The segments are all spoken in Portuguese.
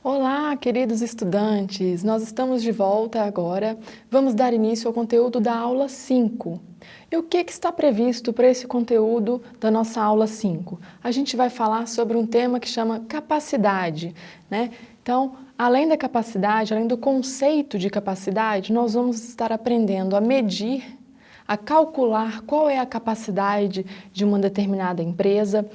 Olá, queridos estudantes! Nós estamos de volta agora. Vamos dar início ao conteúdo da aula 5. E o que está previsto para esse conteúdo da nossa aula 5? A gente vai falar sobre um tema que chama capacidade, né? Então, além da capacidade, além do conceito de capacidade, nós vamos estar aprendendo a medir, a calcular qual é a capacidade de uma determinada empresa.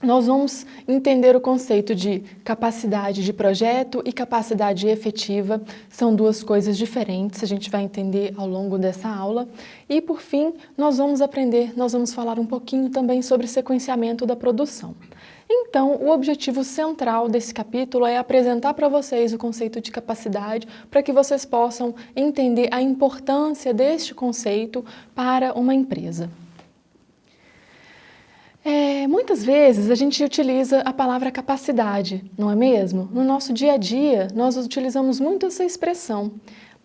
Nós vamos entender o conceito de capacidade de projeto e capacidade efetiva. São duas coisas diferentes, a gente vai entender ao longo dessa aula. E, por fim, nós vamos falar um pouquinho também sobre sequenciamento da produção. Então, o objetivo central desse capítulo é apresentar para vocês o conceito de capacidade para que vocês possam entender a importância deste conceito para uma empresa. Muitas vezes a gente utiliza a palavra capacidade, não é mesmo? No nosso dia a dia, nós utilizamos muito essa expressão.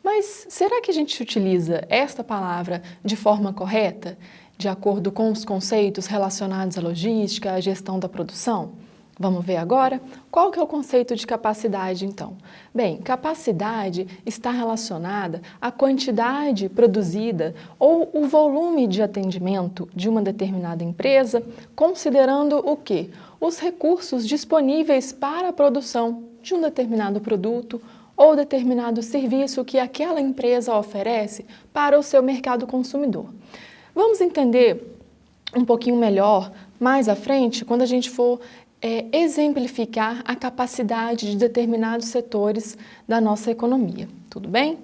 Mas será que a gente utiliza esta palavra de forma correta, de acordo com os conceitos relacionados à logística, à gestão da produção? Vamos ver agora? Qual que é o conceito de capacidade, então? Bem, capacidade está relacionada à quantidade produzida ou o volume de atendimento de uma determinada empresa, considerando o quê? Os recursos disponíveis para a produção de um determinado produto ou determinado serviço que aquela empresa oferece para o seu mercado consumidor. Vamos entender um pouquinho melhor mais à frente, quando a gente for exemplificar a capacidade de determinados setores da nossa economia, tudo bem?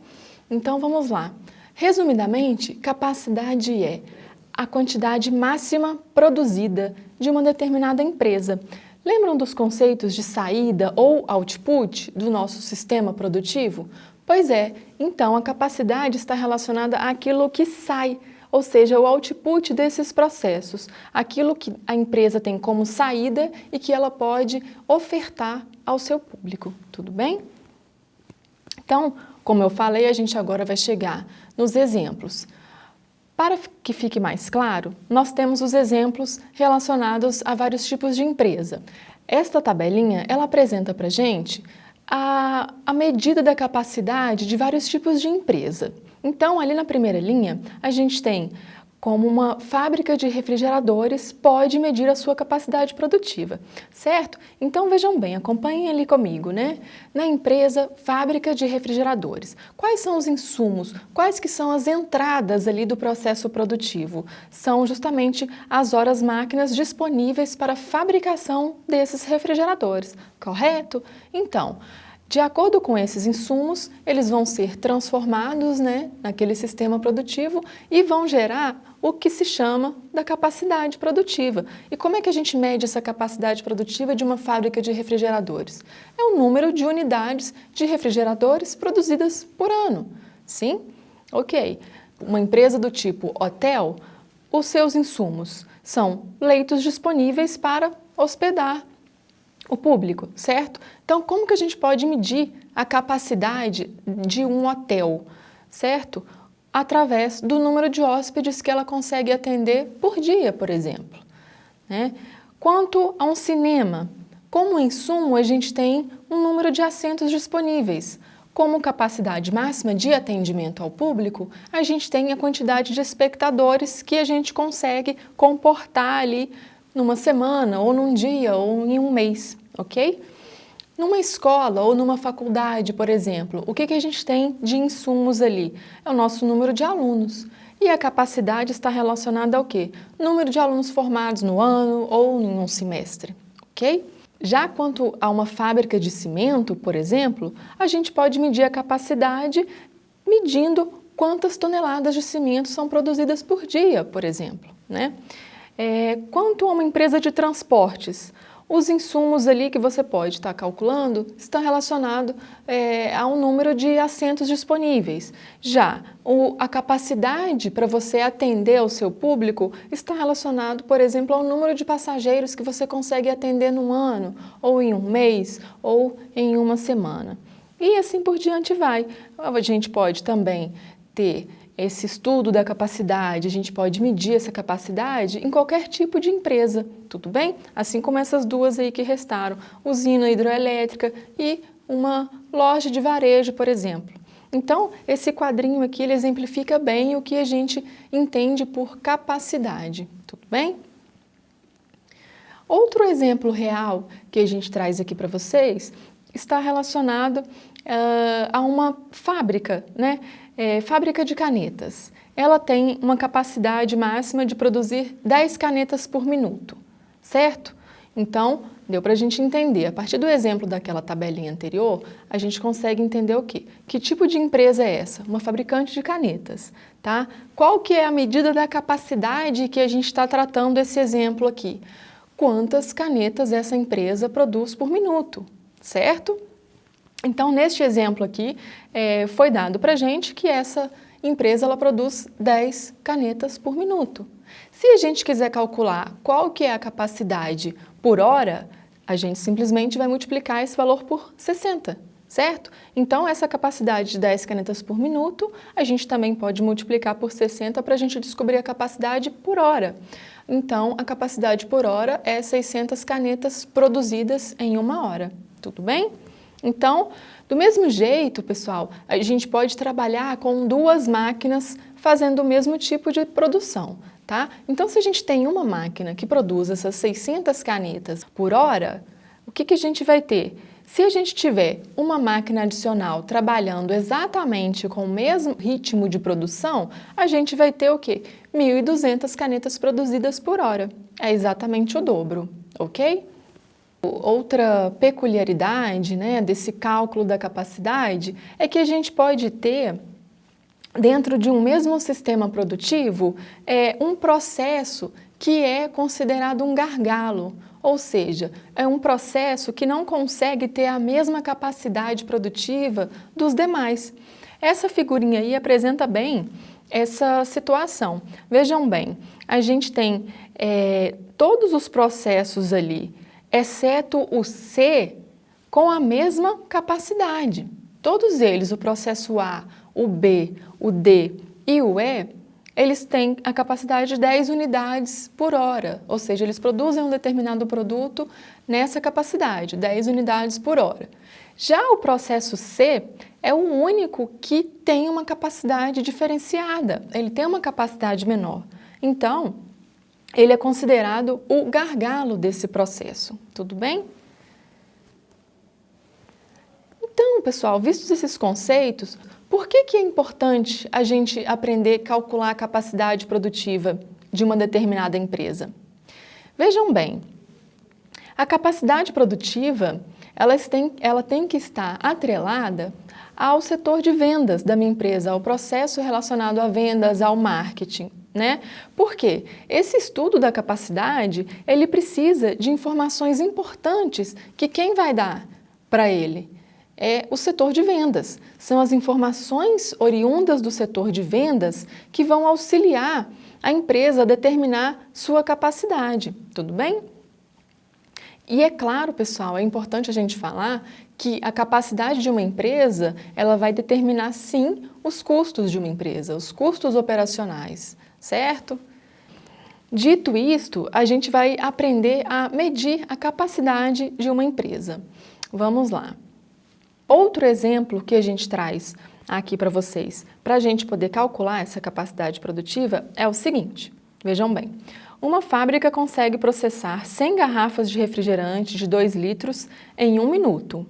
Então vamos lá. Resumidamente, capacidade é a quantidade máxima produzida de uma determinada empresa. Lembram dos conceitos de saída ou output do nosso sistema produtivo? Pois é, então a capacidade está relacionada àquilo que sai, ou seja, o output desses processos, aquilo que a empresa tem como saída e que ela pode ofertar ao seu público, tudo bem? Então, como eu falei, a gente agora vai chegar nos exemplos. Para que fique mais claro, nós temos os exemplos relacionados a vários tipos de empresa. Esta tabelinha, ela apresenta para a gente a medida da capacidade de vários tipos de empresa. Então, ali na primeira linha, a gente tem como uma fábrica de refrigeradores pode medir a sua capacidade produtiva, certo? Então, vejam bem, acompanhem ali comigo, né? Na empresa, fábrica de refrigeradores, quais são os insumos, quais que são as entradas ali do processo produtivo? São justamente as horas máquinas disponíveis para a fabricação desses refrigeradores, correto? Então, de acordo com esses insumos, eles vão ser transformados, naquele sistema produtivo e vão gerar o que se chama da capacidade produtiva. E como é que a gente mede essa capacidade produtiva de uma fábrica de refrigeradores? É o número de unidades de refrigeradores produzidas por ano. Sim? Ok. Uma empresa do tipo hotel, os seus insumos são leitos disponíveis para hospedar o público, certo? Então, como que a gente pode medir a capacidade de um hotel, certo? Através do número de hóspedes que ela consegue atender por dia, por exemplo, né? Quanto a um cinema, como insumo a gente tem um número de assentos disponíveis. Como capacidade máxima de atendimento ao público, a gente tem a quantidade de espectadores que a gente consegue comportar ali numa semana, ou num dia, ou em um mês, ok? Numa escola ou numa faculdade, por exemplo, o que a gente tem de insumos ali? É o nosso número de alunos. E a capacidade está relacionada ao quê? Número de alunos formados no ano ou em um semestre, ok? Já quanto a uma fábrica de cimento, por exemplo, a gente pode medir a capacidade medindo quantas toneladas de cimento são produzidas por dia, por exemplo, né? Quanto a uma empresa de transportes, os insumos ali que você pode estar calculando estão relacionados ao número de assentos disponíveis. Já a capacidade para você atender ao seu público está relacionado, por exemplo, ao número de passageiros que você consegue atender num ano, ou em um mês, ou em uma semana. E assim por diante vai. A gente pode também ter esse estudo da capacidade, a gente pode medir essa capacidade em qualquer tipo de empresa, tudo bem? Assim como essas duas aí que restaram, usina hidroelétrica e uma loja de varejo, por exemplo. Então, esse quadrinho aqui, ele exemplifica bem o que a gente entende por capacidade, tudo bem? Outro exemplo real que a gente traz aqui para vocês está relacionado a uma fábrica, né? Fábrica de canetas. Ela tem uma capacidade máxima de produzir 10 canetas por minuto, certo? Então, deu para a gente entender. A partir do exemplo daquela tabelinha anterior, a gente consegue entender o quê? Que tipo de empresa é essa? Uma fabricante de canetas, tá? Qual que é a medida da capacidade que a gente está tratando esse exemplo aqui? Quantas canetas essa empresa produz por minuto, certo? Então, neste exemplo aqui, foi dado para a gente que essa empresa ela produz 10 canetas por minuto. Se a gente quiser calcular qual que é a capacidade por hora, a gente simplesmente vai multiplicar esse valor por 60, certo? Então, essa capacidade de 10 canetas por minuto, a gente também pode multiplicar por 60 para a gente descobrir a capacidade por hora. Então, a capacidade por hora é 600 canetas produzidas em uma hora, tudo bem? Então, do mesmo jeito, pessoal, a gente pode trabalhar com duas máquinas fazendo o mesmo tipo de produção, tá? Então, se a gente tem uma máquina que produz essas 600 canetas por hora, o que a gente vai ter? Se a gente tiver uma máquina adicional trabalhando exatamente com o mesmo ritmo de produção, a gente vai ter o quê? 1.200 canetas produzidas por hora. É exatamente o dobro, ok? Outra peculiaridade, né, desse cálculo da capacidade é que a gente pode ter, dentro de um mesmo sistema produtivo, um processo que é considerado um gargalo, ou seja, é um processo que não consegue ter a mesma capacidade produtiva dos demais. Essa figurinha aí apresenta bem essa situação. Vejam bem, a gente tem todos os processos ali, exceto o C, com a mesma capacidade. Todos eles, o processo A, o B, o D e o E, eles têm a capacidade de 10 unidades por hora, ou seja, eles produzem um determinado produto nessa capacidade, 10 unidades por hora. Já o processo C é o único que tem uma capacidade diferenciada, ele tem uma capacidade menor. Então, ele é considerado o gargalo desse processo, tudo bem? Então, pessoal, vistos esses conceitos, por que é importante a gente aprender a calcular a capacidade produtiva de uma determinada empresa? Vejam bem, a capacidade produtiva, ela tem que estar atrelada ao setor de vendas da minha empresa, ao processo relacionado a vendas, ao marketing, né? Por quê? Esse estudo da capacidade, ele precisa de informações importantes que quem vai dar para ele? É o setor de vendas. São as informações oriundas do setor de vendas que vão auxiliar a empresa a determinar sua capacidade, tudo bem? E é claro, pessoal, é importante a gente falar que a capacidade de uma empresa, ela vai determinar sim os custos de uma empresa, os custos operacionais, certo? Dito isto, a gente vai aprender a medir a capacidade de uma empresa. Vamos lá. Outro exemplo que a gente traz aqui para vocês, para a gente poder calcular essa capacidade produtiva, é o seguinte, vejam bem. Uma fábrica consegue processar 100 garrafas de refrigerante de 2 litros em 1 minuto.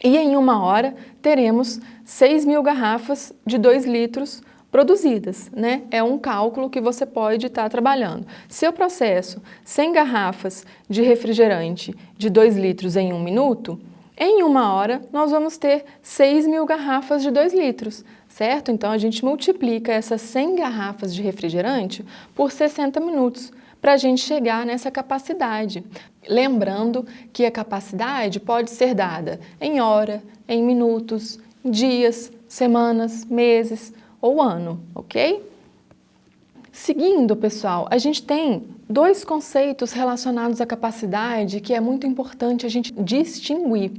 E em 1 hora teremos 6.000 garrafas de 2 litros produzidas, né? É um cálculo que você pode estar trabalhando. Se eu processo 100 garrafas de refrigerante de 2 litros em 1 minuto, em 1 hora nós vamos ter 6.000 garrafas de 2 litros, certo? Então a gente multiplica essas 100 garrafas de refrigerante por 60 minutos para a gente chegar nessa capacidade. Lembrando que a capacidade pode ser dada em hora, em minutos, dias, semanas, meses ou ano, ok? Seguindo, pessoal, a gente tem 2 conceitos relacionados à capacidade que é muito importante a gente distinguir.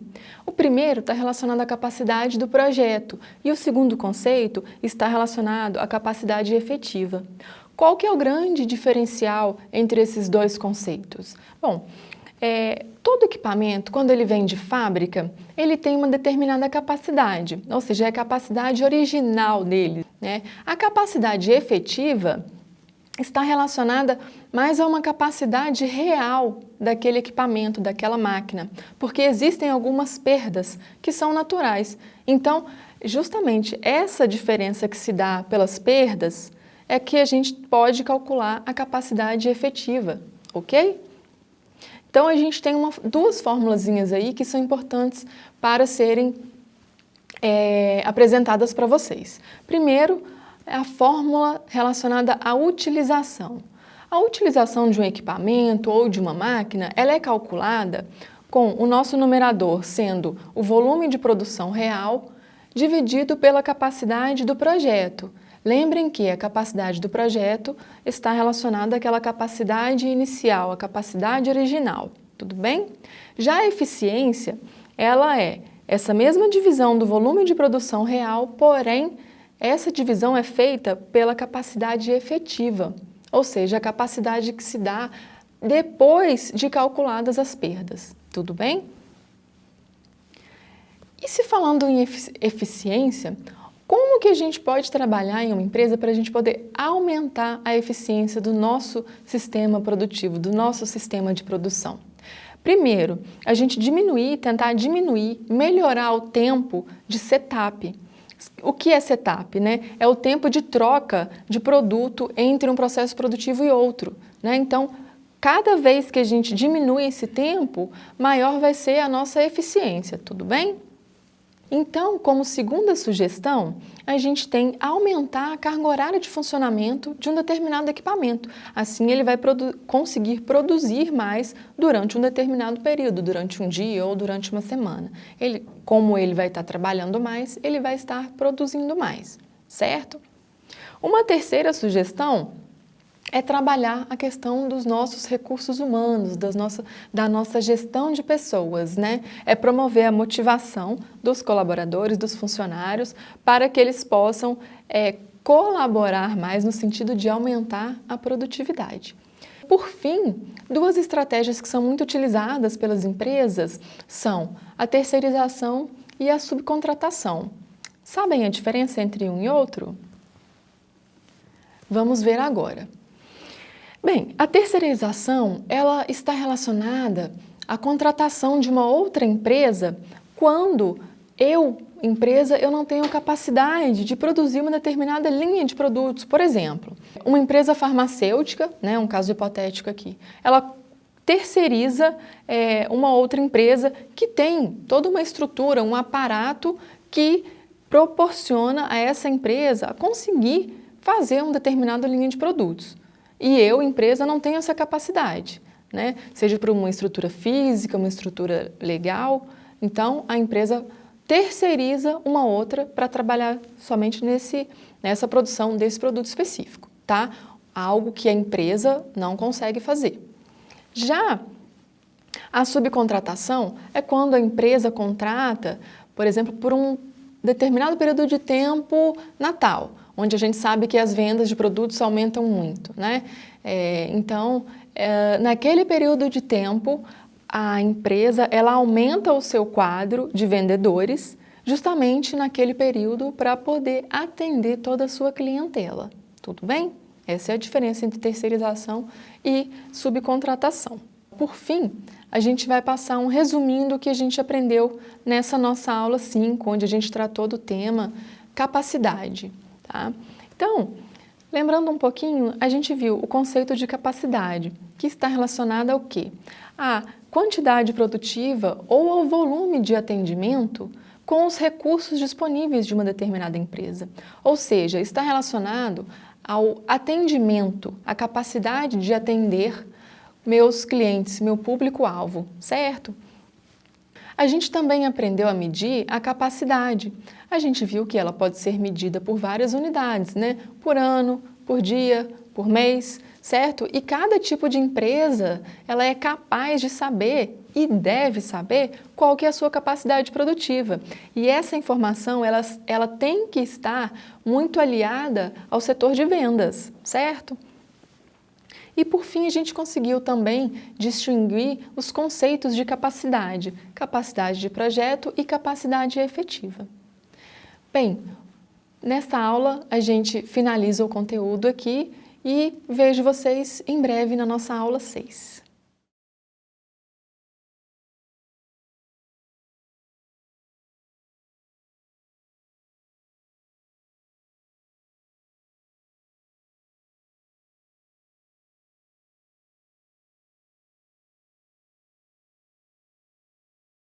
O primeiro está relacionado à capacidade do projeto e o segundo conceito está relacionado à capacidade efetiva. Qual que é o grande diferencial entre esses 2 conceitos? Bom, Todo equipamento, quando ele vem de fábrica, ele tem uma determinada capacidade, ou seja, é a capacidade original dele, né? A capacidade efetiva está relacionada mais a uma capacidade real daquele equipamento, daquela máquina, porque existem algumas perdas que são naturais. Então, justamente essa diferença que se dá pelas perdas é que a gente pode calcular a capacidade efetiva, ok? Então, a gente tem duas formulazinhas aí que são importantes para serem apresentadas para vocês. Primeiro, é a fórmula relacionada à utilização. A utilização de um equipamento ou de uma máquina, ela é calculada com o nosso numerador sendo o volume de produção real dividido pela capacidade do projeto. Lembrem que a capacidade do projeto está relacionada àquela capacidade inicial, a capacidade original, tudo bem? Já a eficiência, ela é essa mesma divisão do volume de produção real, porém, essa divisão é feita pela capacidade efetiva, ou seja, a capacidade que se dá depois de calculadas as perdas, tudo bem? E se falando em eficiência, como que a gente pode trabalhar em uma empresa para a gente poder aumentar a eficiência do nosso sistema produtivo, do nosso sistema de produção? Primeiro, a gente tentar diminuir, melhorar o tempo de setup. O que é setup, né? É o tempo de troca de produto entre um processo produtivo e outro, né? Então, cada vez que a gente diminui esse tempo, maior vai ser a nossa eficiência, tudo bem? Então, como segunda sugestão, a gente tem aumentar a carga horária de funcionamento de um determinado equipamento. Assim, ele vai conseguir produzir mais durante um determinado período, durante um dia ou durante uma semana. Como ele vai estar trabalhando mais, ele vai estar produzindo mais, certo? Uma terceira sugestão é trabalhar a questão dos nossos recursos humanos, da nossa gestão de pessoas, né? É promover a motivação dos colaboradores, dos funcionários, para que eles possam colaborar mais no sentido de aumentar a produtividade. Por fim, duas estratégias que são muito utilizadas pelas empresas são a terceirização e a subcontratação. Sabem a diferença entre um e outro? Vamos ver agora. Bem, a terceirização, ela está relacionada à contratação de uma outra empresa quando empresa, eu não tenho capacidade de produzir uma determinada linha de produtos. Por exemplo, uma empresa farmacêutica, né, um caso hipotético aqui, ela terceiriza uma outra empresa que tem toda uma estrutura, um aparato que proporciona a essa empresa conseguir fazer uma determinada linha de produtos. E empresa, não tenho essa capacidade, né? Seja por uma estrutura física, uma estrutura legal. Então, a empresa terceiriza uma outra para trabalhar somente nessa produção desse produto específico, tá? Algo que a empresa não consegue fazer. Já a subcontratação é quando a empresa contrata, por exemplo, por um determinado período de tempo Natal, onde a gente sabe que as vendas de produtos aumentam muito, né? Então, naquele período de tempo, a empresa ela aumenta o seu quadro de vendedores justamente naquele período para poder atender toda a sua clientela. Tudo bem? Essa é a diferença entre terceirização e subcontratação. Por fim, a gente vai passar um resuminho do que a gente aprendeu nessa nossa aula 5, onde a gente tratou do tema capacidade. Tá? Então, lembrando um pouquinho, a gente viu o conceito de capacidade, que está relacionado ao quê? A quantidade produtiva ou ao volume de atendimento com os recursos disponíveis de uma determinada empresa. Ou seja, está relacionado ao atendimento, a capacidade de atender meus clientes, meu público-alvo, certo? A gente também aprendeu a medir a capacidade. A gente viu que ela pode ser medida por várias unidades, né? Por ano, por dia, por mês, certo? E cada tipo de empresa, ela é capaz de saber e deve saber qual que é a sua capacidade produtiva. E essa informação, ela tem que estar muito aliada ao setor de vendas, certo? E por fim, a gente conseguiu também distinguir os conceitos de capacidade, capacidade de projeto e capacidade efetiva. Bem, nesta aula a gente finaliza o conteúdo aqui e vejo vocês em breve na nossa aula 6.